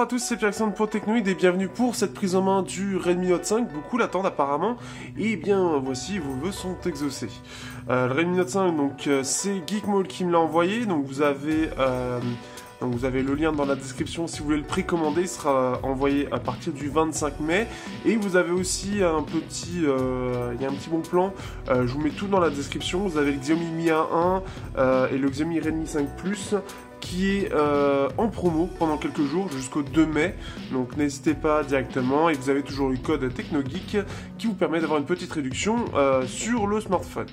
Bonjour à tous, c'est Pierre-Alexandre pour Technoid et bienvenue pour cette prise en main du Redmi Note 5. Beaucoup l'attendent apparemment, et bien voici, vos vœux sont exaucés. Le Redmi Note 5, donc c'est Geekmall qui me l'a envoyé, donc vous avez le lien dans la description si vous voulez le précommander, il sera envoyé à partir du 25 mai. Et vous avez aussi un petit, il y a un petit bon plan, je vous mets tout dans la description. Vous avez le Xiaomi Mi A1 et le Xiaomi Redmi 5 Plus qui est en promo pendant quelques jours jusqu'au 2 mai, donc n'hésitez pas directement, et vous avez toujours le code TechnoGeek qui vous permet d'avoir une petite réduction sur le smartphone.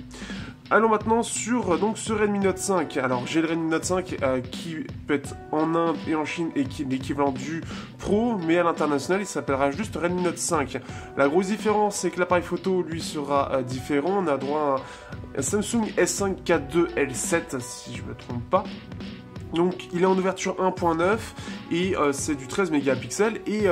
Allons maintenant sur donc ce Redmi Note 5. Alors j'ai le Redmi Note 5 qui peut être en Inde et en Chine et qui est l'équivalent du Pro, mais à l'international il s'appellera juste Redmi Note 5. La grosse différence c'est que l'appareil photo lui sera différent. On a droit à un Samsung S5 4II L7 si je me trompe pas. Donc il est en ouverture 1.9 et c'est du 13 mégapixels et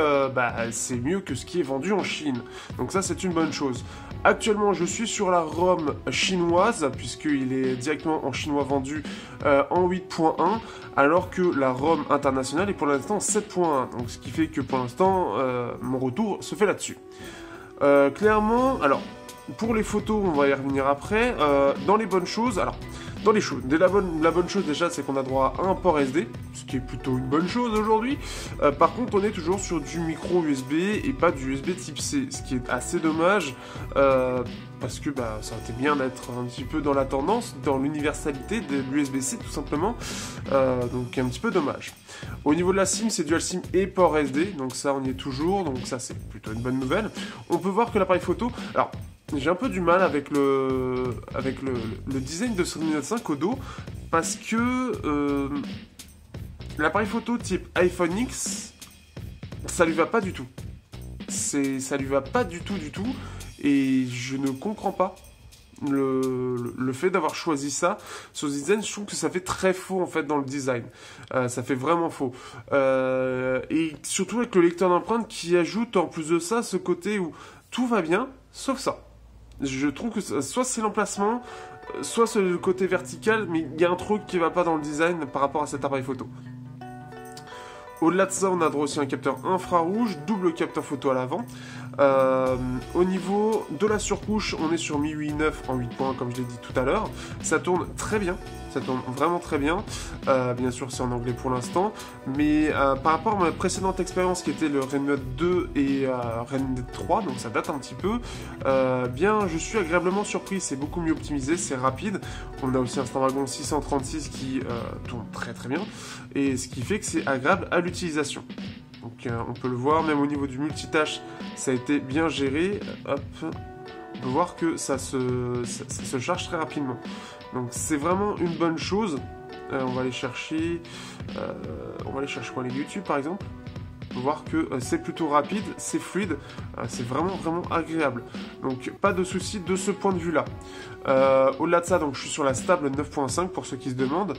c'est mieux que ce qui est vendu en Chine. Donc ça c'est une bonne chose. Actuellement je suis sur la ROM chinoise puisqu'il est directement en chinois vendu en 8.1 alors que la ROM internationale est pour l'instant en 7.1. Donc ce qui fait que pour l'instant mon retour se fait là-dessus. Clairement, alors pour les photos on va y revenir après. Dans les bonnes choses, alors... Dans les choses, la bonne chose déjà c'est qu'on a droit à un port SD, ce qui est plutôt une bonne chose aujourd'hui. Par contre on est toujours sur du micro USB et pas du USB type C, ce qui est assez dommage parce que ça aurait été bien d'être un petit peu dans la tendance, dans l'universalité de l'USB-C tout simplement, donc un petit peu dommage. Au niveau de la SIM c'est Dual SIM et port SD, donc ça on y est toujours, donc ça c'est plutôt une bonne nouvelle. On peut voir que l'appareil photo, alors j'ai un peu du mal avec le design de ce Redmi Note 5 au dos, parce que l'appareil photo type iPhone X, ça lui va pas du tout. Ça lui va pas du tout, et je ne comprends pas le fait d'avoir choisi ça. Sur ce design, je trouve que ça fait très faux en fait dans le design. Ça fait vraiment faux. Et surtout avec le lecteur d'empreintes qui ajoute en plus de ça ce côté où tout va bien, sauf ça. Je trouve que soit c'est l'emplacement, soit c'est le côté vertical, mais il y a un truc qui va pas dans le design par rapport à cet appareil photo. Au-delà de ça, on a droit aussi à un capteur infrarouge, double capteur photo à l'avant. Au niveau de la surcouche, on est sur MIUI 9 en 8.1 comme je l'ai dit tout à l'heure. Ça tourne très bien, ça tourne vraiment très bien. Bien sûr c'est en anglais pour l'instant, mais par rapport à ma précédente expérience qui était le Redmi Note 2 et Redmi Note 3, donc ça date un petit peu, bien je suis agréablement surpris, c'est beaucoup mieux optimisé, c'est rapide. On a aussi un Snapdragon 636 qui tourne très très bien, et ce qui fait que c'est agréable à l'utilisation. Donc on peut le voir, même au niveau du multitâche, ça a été bien géré. Hop, on peut voir que ça se charge très rapidement. Donc c'est vraiment une bonne chose. On va aller chercher quoi, les YouTube par exemple. On peut voir que c'est plutôt rapide, c'est fluide, c'est vraiment agréable. Donc pas de soucis de ce point de vue là. Au-delà de ça, donc je suis sur la stable 9.5 pour ceux qui se demandent.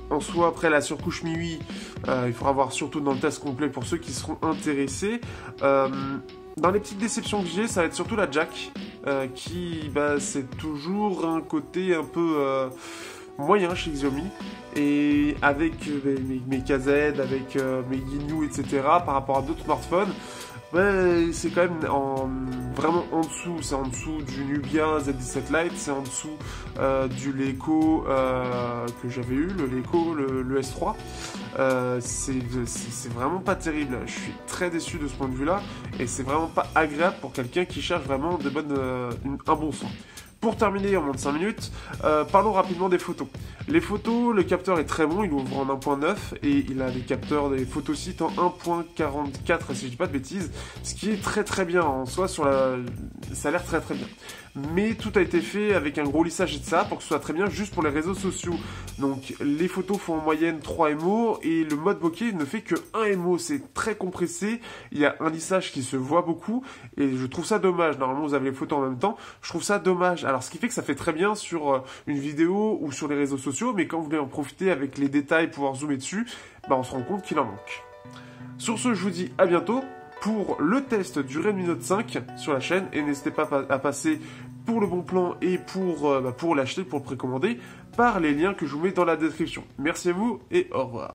En soi, après la surcouche MIUI, il faudra voir surtout dans le test complet pour ceux qui seront intéressés. Dans les petites déceptions que j'ai, ça va être surtout la jack, qui c'est toujours un côté un peu moyen chez Xiaomi. Et avec mes KZ, avec mes Yinyu, etc., par rapport à d'autres smartphones, c'est quand même vraiment en dessous. C'est en dessous du Nubia Z17 Lite, c'est en dessous du Leco que j'avais eu, le Leco, le S3. C'est vraiment pas terrible. Je suis très déçu de ce point de vue là, et c'est vraiment pas agréable pour quelqu'un qui cherche vraiment un bon son. Pour terminer en moins de 5 minutes, parlons rapidement des photos. Les photos, le capteur est très bon, il ouvre en 1.9 et il a des capteurs des photosites en 1.44 si je dis pas de bêtises, ce qui est très bien en soi, ça a l'air très bien. Mais tout a été fait avec un gros lissage et de ça pour que ce soit très bien juste pour les réseaux sociaux. Donc les photos font en moyenne 3 MO et le mode bokeh ne fait que 1 MO, c'est très compressé, il y a un lissage qui se voit beaucoup et je trouve ça dommage. Normalement vous avez les photos en même temps, je trouve ça dommage. Alors ce qui fait que ça fait très bien sur une vidéo ou sur les réseaux sociaux, mais quand vous voulez en profiter avec les détails, pouvoir zoomer dessus, on se rend compte qu'il en manque. Sur ce, je vous dis à bientôt pour le test du Redmi Note 5 sur la chaîne, et n'hésitez pas à passer pour le bon plan et pour l'acheter, pour le précommander, par les liens que je vous mets dans la description. Merci à vous et au revoir.